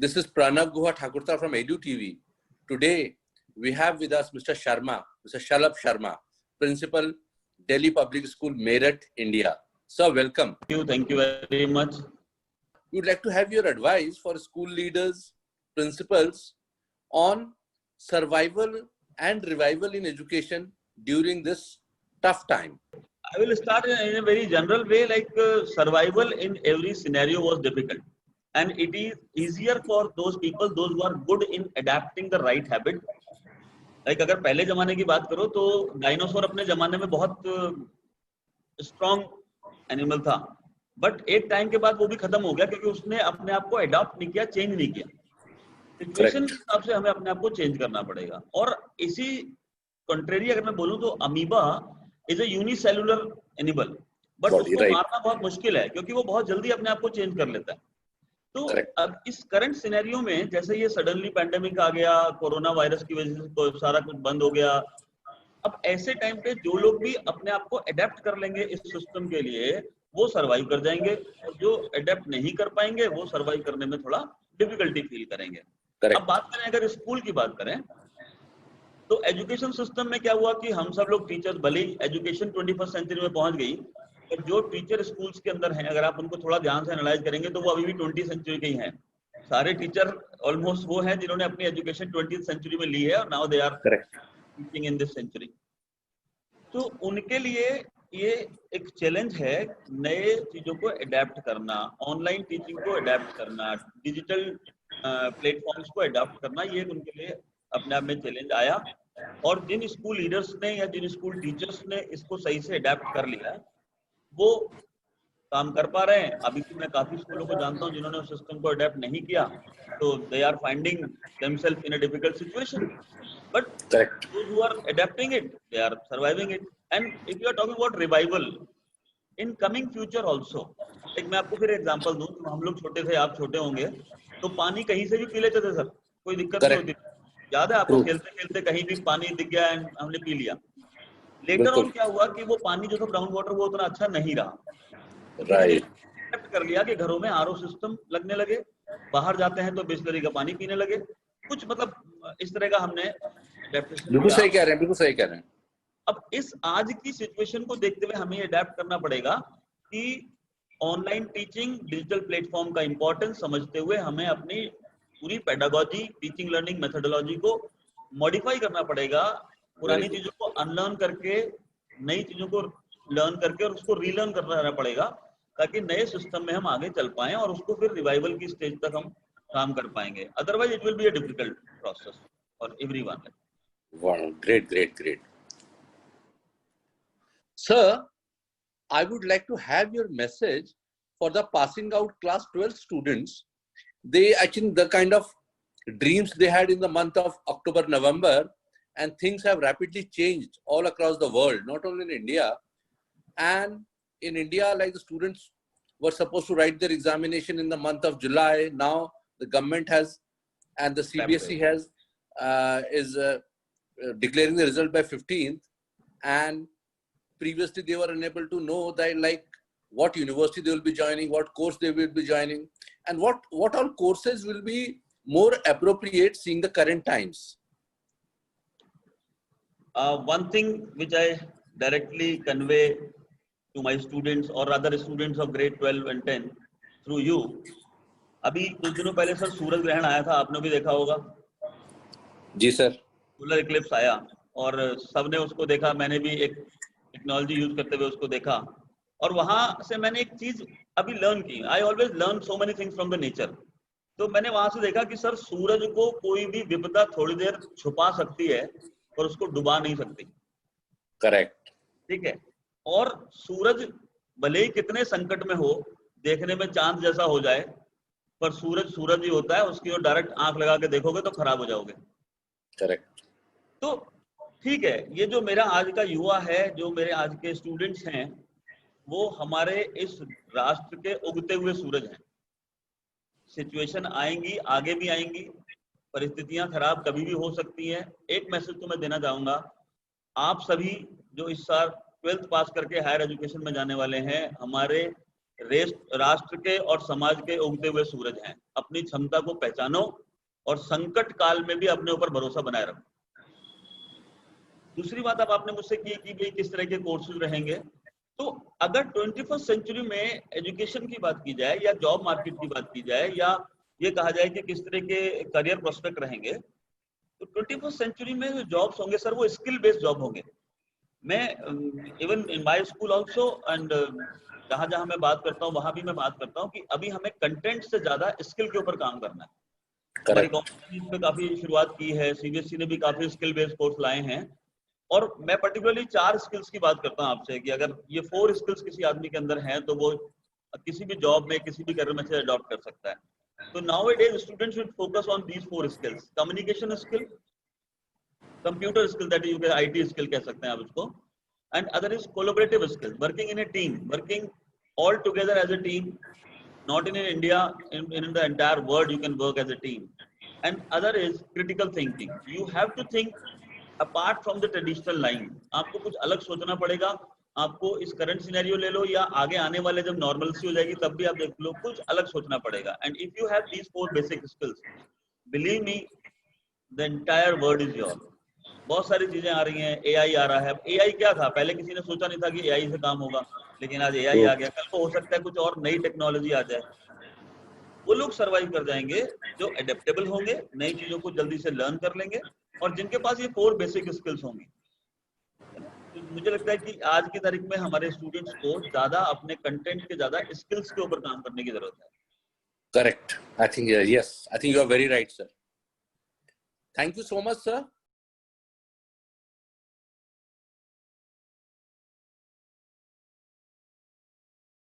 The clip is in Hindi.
This is Pranav Guha Thakurta from Edu TV. Today, we have with us Mr. Sharma, Mr. Shalabh Sharma, Principal, Delhi Public School, Meerut, India. Sir, welcome. Thank you very much. We would like to have your advice for school leaders, principals on survival and revival in education during this tough time. I will start in a very general way, like survival in every scenario was difficult. And it is easier for those people, those who are good in adapting the right habit. Like अगर पहले जमाने की बात करो तो डायनासोर अपने जमाने में बहुत स्ट्रॉन्ग एनिमल था, बट एक टाइम के बाद वो भी खत्म हो गया क्योंकि उसने अपने आप को अडॉप्ट नहीं किया, चेंज नहीं किया. सिचुएशन के हिसाब से हमें अपने आप को चेंज करना पड़ेगा. और इसी कंट्रेरी अगर मैं बोलूं तो amoeba is a unicellular animal, but उसको मारना बहुत मुश्किल है क्योंकि वो बहुत जल्दी अपने आप को चेंज कर लेता है. तो अब इस करंट सिनेरियो में जैसे ये सडनली पैंडेमिक आ गया, कोरोना वायरस की वजह से तो सारा कुछ बंद हो गया. अब ऐसे टाइम पे जो लोग भी अपने आप को अडेप्ट कर लेंगे इस सिस्टम के लिए वो सरवाइव कर जाएंगे, और जो अडेप्ट नहीं कर पाएंगे वो सरवाइव करने में थोड़ा डिफिकल्टी फील करेंगे. अब बात करें अगर स्कूल की बात करें तो एजुकेशन सिस्टम में क्या हुआ कि हम सब लोग टीचर्स, भले ही एजुकेशन 21st सेंचुरी में पहुंच गई, और जो टीचर स्कूल्स के अंदर हैं अगर आप उनको थोड़ा ध्यान से एनालाइज करेंगे तो वो अभी भी 20th सेंचुरी के ही हैं. सारे टीचर ऑलमोस्ट वो हैं जिन्होंने अपनी एजुकेशन 20th सेंचुरी में ली है और now they are teaching in this century. तो उनके लिए ये एक चैलेंज है नए चीजों को अडेप्ट करना, ऑनलाइन टीचिंग को अडेप्ट करना, डिजिटल प्लेटफॉर्म्स को अडेप्ट करना. ये उनके लिए अपने आप में चैलेंज आया, और जिन स्कूल लीडर्स ने या जिन स्कूल टीचर्स ने इसको सही से अडेप्ट कर लिया वो काम कर पा रहे हैं. अभी भी मैं काफी स्कूलों को जानता हूं जिन्होंने उस सिस्टम को अडेप्ट नहीं किया, तो they are finding themselves in a difficult situation, but those who are adapting it they are surviving it. And if you are talking about revival in coming future also, एक मैं आपको फिर एग्जांपल दूं. हम लोग छोटे थे, आप छोटे होंगे, तो पानी कहीं से भी पी लेते थे सर, कोई दिक्कत नहीं होती. याद है आपको, खेलते खेलते कहीं भी पानी दिख गया एंड हमने पी लिया. लेटर ऑन क्या हुआ कि वो पानी जो था ग्राउंड वाटर वो उतना अच्छा नहीं रहा. एक्सेप्ट कर लिया कि घरों में आरओ सिस्टम लगने लगे, बाहर जाते हैं तो बिस्लरी का पानी पीने लगे. कुछ मतलब इस तरह का हमने बिल्कुल सही कह रहे हैं, बिल्कुल सही कह रहे हैं. अब इस आज की सिचुएशन को देखते हुए हमें अडेप्ट करना पड़ेगा कि ऑनलाइन टीचिंग, डिजिटल प्लेटफॉर्म का इंपॉर्टेंस समझते हुए हमें अपनी पूरी पेडागोजी, टीचिंग लर्निंग मेथोडोलॉजी को मॉडिफाई करना पड़ेगा. पुरानी चीजों को अनलर्न करके नई चीजों को लर्न करके और उसको रीलर्न करना पड़ेगा ताकि नए सिस्टम में हम आगे चल पाएं और उसको फिर रिवाइवल की स्टेज तक हम काम कर पाएंगे. Otherwise it will be a difficult process for everyone. Wow, great. Sir, I would like to have your message for the passing out class 12 students. They actually, the kind of dreams they had in the month of October, November, and things have rapidly changed all across the world, not only in India. And in India, like the students were supposed to write their examination in the month of July. Now the government has, and the CBSE has, is declaring the result by 15th. And previously they were unable to know that like what university they will be joining, what course they will be joining, and what all courses will be more appropriate seeing the current times. One thing which I directly convey to my students or rather students of grade 12 and 10 through you, अभी कुछ दिनों पहले सर सूरज ग्रहण आया था, आपने भी देखा होगा. जी सर. सोलर इक्लिप्स आया और सबने उसको देखा. मैंने भी एक टेक्नोलॉजी यूज करते हुए उसको देखा, और वहां से मैंने एक चीज अभी लर्न की. I always learn so many things from the nature. तो मैंने वहां से देखा कि सर सूरज को कोई भी विपदा थोड़ी देर छुपा सकती है और उसको डुबा नहीं सकती. करेक्ट. ठीक है. और सूरज भले ही कितने संकट में हो, देखने में चांद जैसा हो जाए, पर सूरज ही होता है. उसकी ओर डायरेक्ट आंख लगा के देखोगे तो खराब हो जाओगे. करेक्ट. तो ठीक है, ये जो मेरा आज का युवा है, जो मेरे आज के स्टूडेंट्स हैं, वो हमारे इस राष्ट्र के उगते हुए सूरज हैं. सिचुएशन आएंगी, आगे भी आएंगी, परिस्थितियां खराब कभी भी हो सकती हैं. एक मैसेज तो मैं देना चाहूंगा, आप सभी जो इस साल 12th पास करके हायर एजुकेशन में जाने वाले हैं, हमारे राष्ट्र के और समाज के उगते हुए सूरज हैं। अपनी क्षमता को पहचानो और संकट काल में भी अपने ऊपर भरोसा बनाए रखो। दूसरी बात अब आपने मुझसे की कि भाई किस तरह के कोर्सेज रहेंगे। तो अगर 21st सेंचुरी में एजुकेशन की बात की जाए या जॉब मार्केट की बात की जाए या ये कहा जाए कि किस तरह के करियर प्रोस्पेक्ट रहेंगे, तो 21st सेंचुरी में जो जॉब्स होंगे सर वो स्किल बेस्ड जॉब होंगे। मैं even in my school also and जहां जहां मैं बात करता हूँ वहां भी मैं बात करता हूँ कि अभी हमें कंटेंट से ज्यादा स्किल के ऊपर काम करना है। हमारी गवर्नमेंट ने इस पे काफी शुरुआत की है, सीबीएसई ने भी काफी स्किल बेस्ड कोर्स लाए हैं। और मैं पर्टिकुलरली 4 स्किल्स की बात करता हूँ आपसे कि अगर ये 4 स्किल्स किसी आदमी के अंदर हैं तो वो किसी भी जॉब में किसी भी करियर में से अडॉप्ट कर सकता है। तो nowadays students should focus on these 4 skills: communication skill, computer skill, that you can IT skill कह सकते हैं आप इसको, and other is collaborative skill, working in a team, working all together as a team, not in India, in the entire world you can work as a team. And other is critical thinking. You have to think apart from the traditional line. आपको कुछ अलग सोचना पड़ेगा। आपको इस करंट सिनेरियो ले लो या आगे आने वाले जब नॉर्मलसी हो जाएगी तब भी आप देख लो, कुछ अलग सोचना पड़ेगा। And if you have these 4 basic skills, believe me, the entire world is your. बहुत सारी चीजें आ रही हैं, एआई आ रहा है। एआई क्या था, पहले किसी ने सोचा नहीं था कि एआई से काम होगा, लेकिन आज एआई आ गया। कल को हो सकता है कुछ और नई टेक्नोलॉजी आ जाए। वो लोग सरवाइव कर जाएंगे जो एडेप्टेबल होंगे, नई चीजों को जल्दी से लर्न कर लेंगे और जिनके पास ये 4 बेसिक स्किल्स होंगी। तो मुझे लगता है कि आज की तारीख में हमारे स्टूडेंट्स को ज्यादा अपने कंटेंट के ज्यादा स्किल्स के ऊपर काम करने की जरूरत है। Correct. I think yes. I think you are very right, sir. Thank you so much, sir.